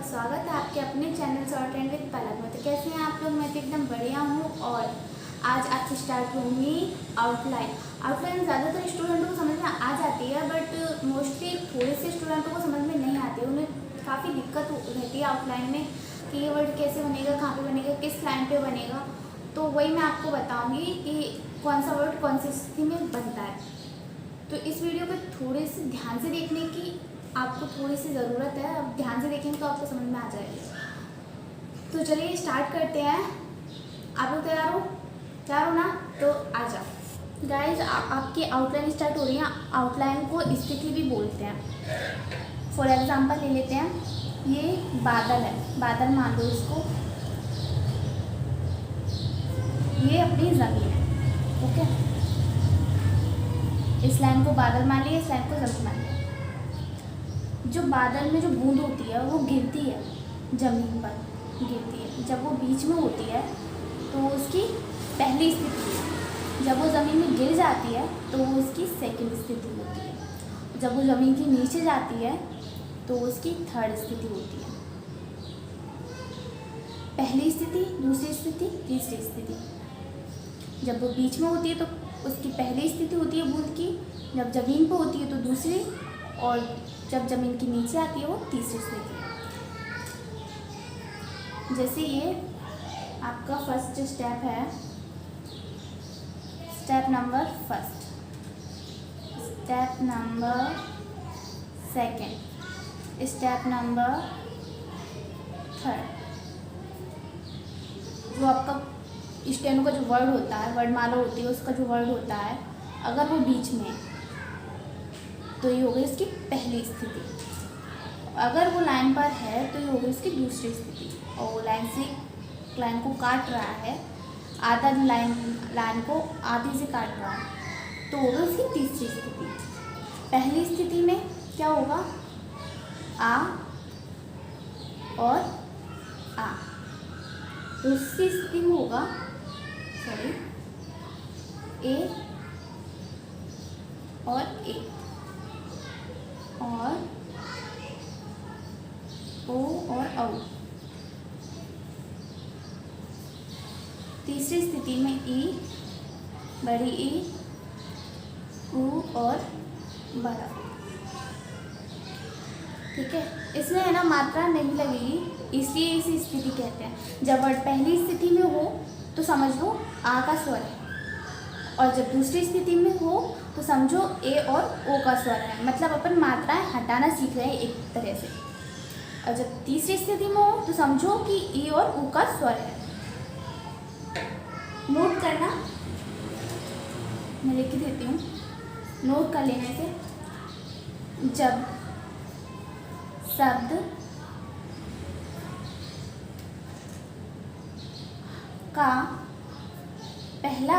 स्वागत है आपके अपने चैनल शॉर्ट एंड विद पलक में। तो कैसे हैं आप लोग? मैं तो एकदम बढ़िया हूँ। और आज आपसे स्टार्ट होंगी आउटलाइन ज़्यादातर स्टूडेंटों को समझ में आ जाती है, बट मोस्टली थोड़े से स्टूडेंटों को समझ में नहीं आती है। उन्हें काफ़ी दिक्कत रहती है आउटलाइन में कि ये वर्ड कैसे बनेगा, कहाँ पे बनेगा, किस लाइन पे बनेगा। तो वही मैं आपको बताऊँगी कि कौन सा वर्ड कौन सी स्थिति में बनता है। तो इस वीडियो को थोड़े से ध्यान से देखने की आपको थोड़ी सी ज़रूरत है। अब ध्यान से देखेंगे तो आपको समझ में आ जाएगा। तो चलिए स्टार्ट करते हैं। आप लोग तैयार हो ना? तो आ जाओ गाइज। आपकी आउटलाइन स्टार्ट हो रही है। आउटलाइन को स्थिति भी बोलते हैं। फॉर एग्जांपल ले लेते हैं, ये बादल है, बादल मान लो इसको, ये अपनी ज़मीन है। ओके, इस लाइन को बादल मान लिया, इस लाइन को ज़मीन मान लिया। जो बादल में जो बूंद होती है वो गिरती है, ज़मीन पर गिरती है। जब वो बीच में होती है तो वो उसकी पहली स्थिति है। जब वो ज़मीन में गिर जाती है तो वो उसकी सेकंड स्थिति होती है। जब वो ज़मीन के नीचे जाती है तो उसकी थर्ड स्थिति होती है। पहली स्थिति, दूसरी स्थिति, तीसरी स्थिति। जब वो बीच में होती है तो उसकी पहली स्थिति होती है बूंद की। जब ज़मीन पर होती है तो दूसरी, और जब ज़मीन के नीचे आती है वो तीसरी स्थिति है। जैसे ये आपका फर्स्ट स्टेप है, step number first, step number second, step number third. जो आपका स्टेनो का जो वर्ड होता है, वर्डमाला होती है, उसका जो वर्ड होता है, अगर वो बीच में है तो ये हो गई इसकी पहली स्थिति। अगर वो लाइन पर है तो ये हो गई इसकी दूसरी स्थिति। और वो लाइन को काट रहा है, आधा लाइन को आधी से काट रहा है, तो होगा इसकी तीसरी स्थिति। पहली स्थिति में क्या होगा? आ और आ। दूसरी स्थिति में होगा ए और ए, और ओ और औ। तीसरी स्थिति में ई, बड़ी ई, ऊ और बड़ा। ठीक है, इसमें है ना मात्रा नहीं लगेगी, इसलिए इसी स्थिति कहते हैं। जब वर्ड पहली स्थिति में हो तो समझ लो आ का स्वर है, और जब दूसरी स्थिति में हो तो समझो ए और ओ का स्वर है। मतलब अपन मात्राएं हटाना सीख रहे हैं एक तरह से। और जब तीसरी स्थिति में हो तो समझो कि ई और ऊ का स्वर है। नोट करना, मैं लिख देती हूँ, नोट कर लेने से। जब शब्द का पहला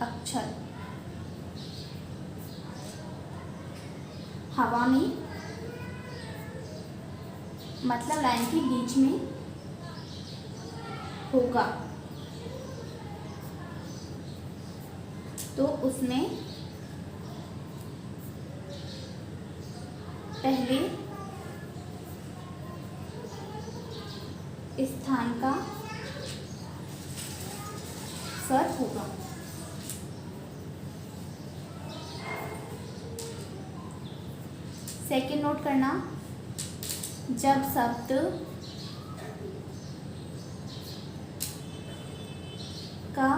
अक्षर हवा में, मतलब लाइन के बीच में होगा, तो उसमें पहले स्थान का स्वर होगा। सेकंड नोट करना, जब शब्द का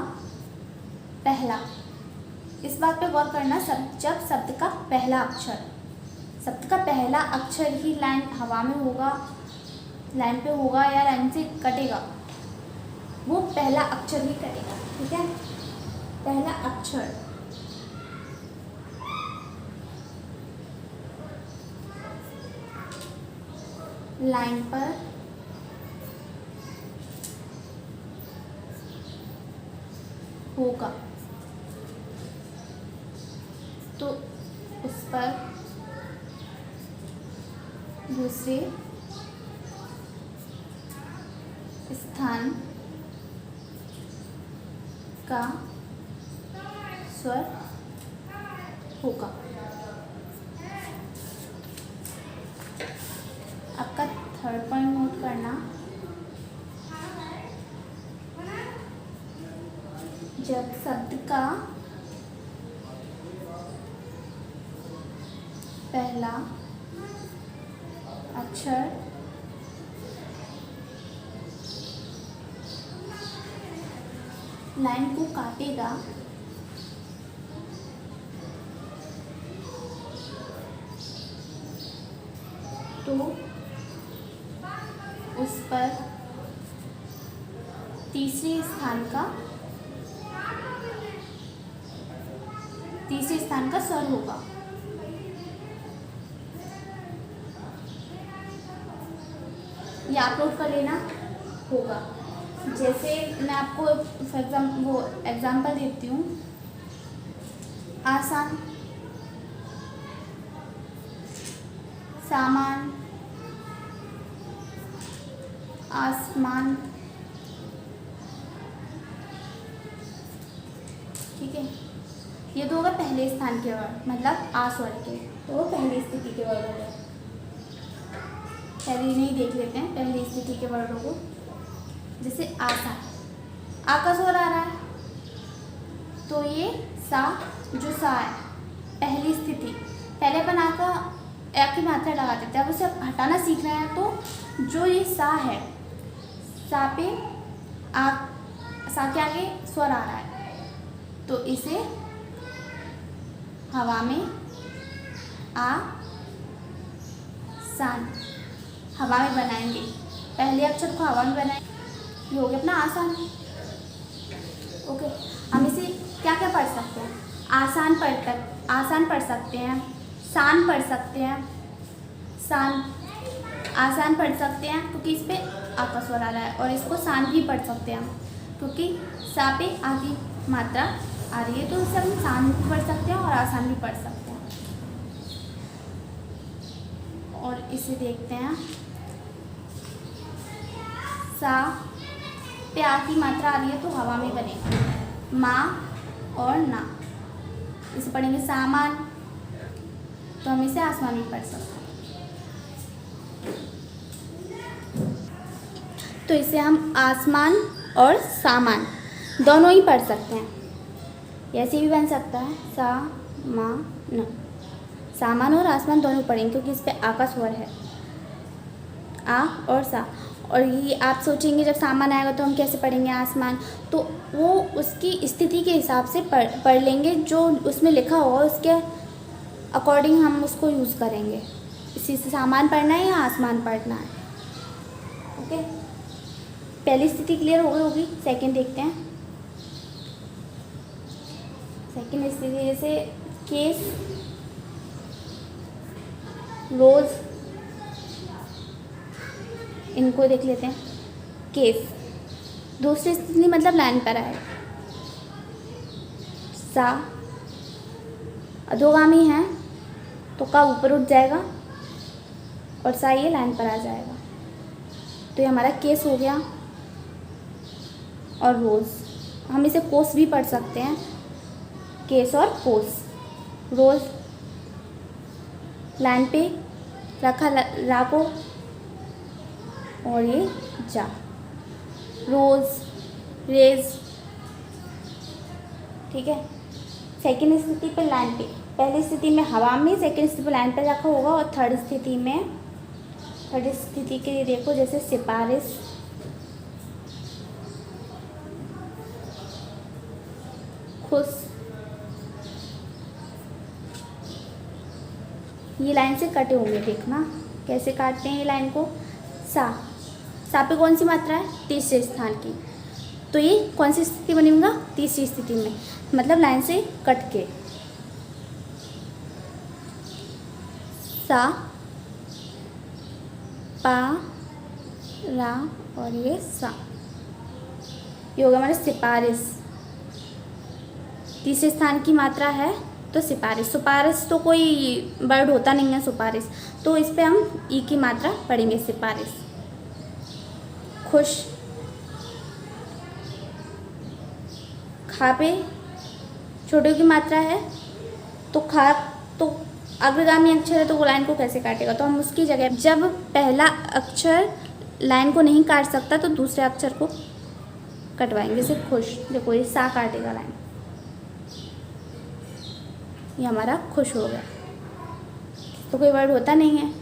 पहला, इस बात पे गौर करना, जब शब्द का पहला अक्षर ही लाइन हवा में होगा, लाइन पे होगा या लाइन से कटेगा, वो पहला अक्षर ही कटेगा। ठीक है, पहला अक्षर लाइन पर होगा तो उस पर दूसरे स्थान का स्वर होगा। थर्ड पॉइंट नोट करना, जब शब्द का पहला अक्षर लाइन को काटेगा तो उस पर तीसरे स्थान का स्वर होगा। ये आप नोट कर लेना होगा। जैसे मैं आपको एग्जाम्पल देती हूँ। आसान, सामान, आसमान, ठीक है। ये दो होगा पहले स्थान के वर्ड, मतलब आ स्वर के, तो पहली स्थिति के वर्ड हो गए। पहले नहीं देख लेते हैं पहली स्थिति के वर्डों को। जैसे आसान, आ का स्वर आ रहा है, तो ये सा, जो सा है पहली स्थिति, पहले अपन आ की मात्रा लगाते थे, अब उसे हटाना सीख रहे हैं। तो जो ये सा है, सा पे सा के आगे स्वर आ रहा है, तो इसे हवा में आ सान हवा में बनाएंगे। पहले अक्षर को हवा में बनाएंगे, ये हो गया अपना आसान। ओके, हम इसे क्या क्या पढ़ सकते हैं? आसान पढ़ सकते हैं, सान पढ़ सकते हैं, आसान पढ़ सकते हैं क्योंकि इस पे आ का स्वर आ रहा है, और इसको सान भी पढ़ सकते हैं क्योंकि सा पे आ की मात्रा आ रही है, तो इसे हम सान भी पढ़ सकते हैं और आसान भी पढ़ सकते हैं। और इसे देखते हैं, सा पे आ की मात्रा आ रही है तो हवा में बनेगा, माँ और ना। इसे पढ़ेंगे सामान, तो हम इसे आसमान में पढ़ सकते हैं। तो इसे हम आसमान और सामान दोनों ही पढ़ सकते हैं। ऐसे भी बन सकता है सा मा न, सामान और आसमान दोनों पढ़ेंगे क्योंकि इस पे आ का स्वर है, आ और सा। और ये आप सोचेंगे जब सामान आएगा तो हम कैसे पढ़ेंगे आसमान, तो वो उसकी स्थिति के हिसाब से पढ़ लेंगे, जो उसमें लिखा होगा उसके अकॉर्डिंग हम उसको यूज़ करेंगे। इसी से सामान पढ़ना है या आसमान पढ़ना है। ओके, पहली स्थिति क्लियर हो गई होगी। सेकंड देखते हैं। सेकंड स्थिति जैसे केस, रोज़, इनको देख लेते हैं। केस दूसरी स्थिति मतलब लाइन पर आए, सा अधोगामी है तो का ऊपर उठ जाएगा और सा ये लाइन पर आ जाएगा, तो ये हमारा केस हो गया। और रोज़, हम इसे कोस भी पढ़ सकते हैं, केस और कोस। रोज़ लाइन पे रखा रा को, और ये जा, रोज़, रेज, ठीक है। सेकंड स्थिति पे लाइन पे, पहली स्थिति में हवा में, सेकंड स्थिति पे लाइन पे रखा होगा। और थर्ड स्थिति के लिए देखो, जैसे सिफारिश, खुश, ये लाइन से कटे होंगे, देखना कैसे काटते हैं ये लाइन को। सा पे कौन सी मात्रा है? तीसरे स्थान की, तो ये कौन सी स्थिति बनेगा? तीसरी स्थिति में, मतलब लाइन से कट के। सा, पा, रा और ये सा, ये होगा हमारे सिफारिश। तीसरे स्थान की मात्रा है तो सिफारिश। सुपारिश तो कोई वर्ड होता नहीं है सुपारिश, तो इस पे हम ई की मात्रा पढ़ेंगे, सिफारिश। खुश, खा पे छोटे की मात्रा है तो खा, तो अग्रगामी अक्षर है तो वो लाइन को कैसे काटेगा, तो हम उसकी जगह जब पहला अक्षर लाइन को नहीं काट सकता तो दूसरे अक्षर को कटवाएंगे। जैसे खुश, देखो ये सा काटेगा लाइन, ये हमारा खुश हो गया। तो कोई वर्ड होता नहीं है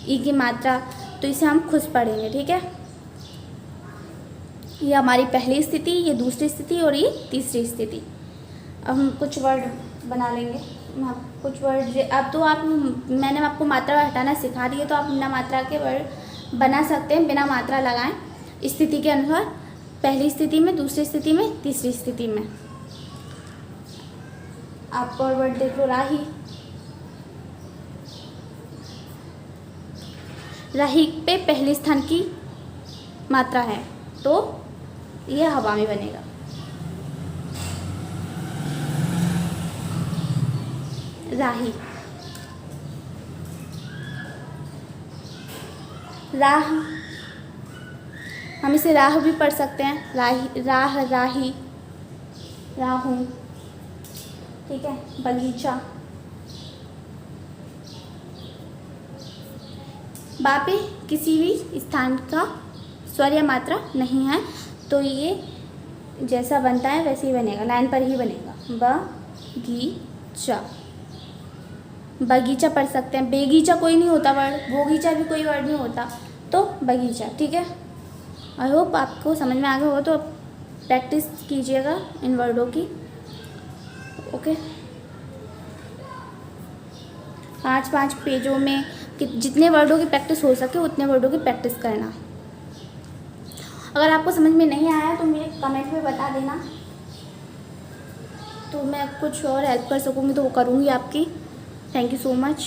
ई की मात्रा, तो इसे हम खुश पढ़ेंगे, ठीक है। ये हमारी पहली स्थिति, ये दूसरी स्थिति और ये तीसरी स्थिति। अब हम कुछ वर्ड बना लेंगे। कुछ वर्ड अब तो मैंने आपको मात्रा हटाना सिखा दी है, तो आप बिना मात्रा के वर्ड बना सकते हैं, बिना मात्रा लगाएं, स्थिति के अनुसार, पहली स्थिति में, दूसरी स्थिति में, तीसरी स्थिति में। आप और वर्ड देख लो, राही। राही पे पहले स्थान की मात्रा है तो ये हवा में बनेगा। राही। राह, हम इसे राह भी पढ़ सकते हैं, राही, राह, राही, राहू, ठीक है। बगीचा। बा पे किसी भी स्थान का स्वर या मात्रा नहीं है तो ये जैसा बनता है वैसे ही बनेगा, लाइन पर ही बनेगा। बगीचा, बगीचा पढ़ सकते हैं। बेगीचा कोई नहीं होता वर्ड, बोगीचा भी कोई वर्ड नहीं होता, तो बगीचा, ठीक है। आई होप आपको समझ में आ गया हो, तो प्रैक्टिस कीजिएगा इन वर्डों की, ओके। 5-5 पेजों में जितने वर्डों की प्रैक्टिस हो सके उतने वर्डों की प्रैक्टिस करना। अगर आपको समझ में नहीं आया तो मुझे कमेंट में बता देना, तो मैं कुछ और हेल्प कर सकूँगी तो वो करूँगी आपकी। Thank you so much.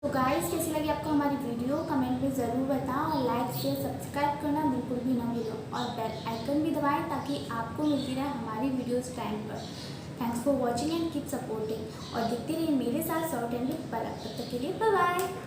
तो गाइस, कैसी लगी आपको हमारी वीडियो, कमेंट में ज़रूर बताओ, और लाइक शेयर सब्सक्राइब करना बिल्कुल भी ना भूलो, और बेल आइकन भी दबाएं ताकि आपको मिलती रहे हमारी वीडियोस टाइम पर। Thanks for watching and keep supporting, और देखते रहिए मेरे साथ शॉर्ट एंड विद पलक। तब तक के लिए बाय बाय।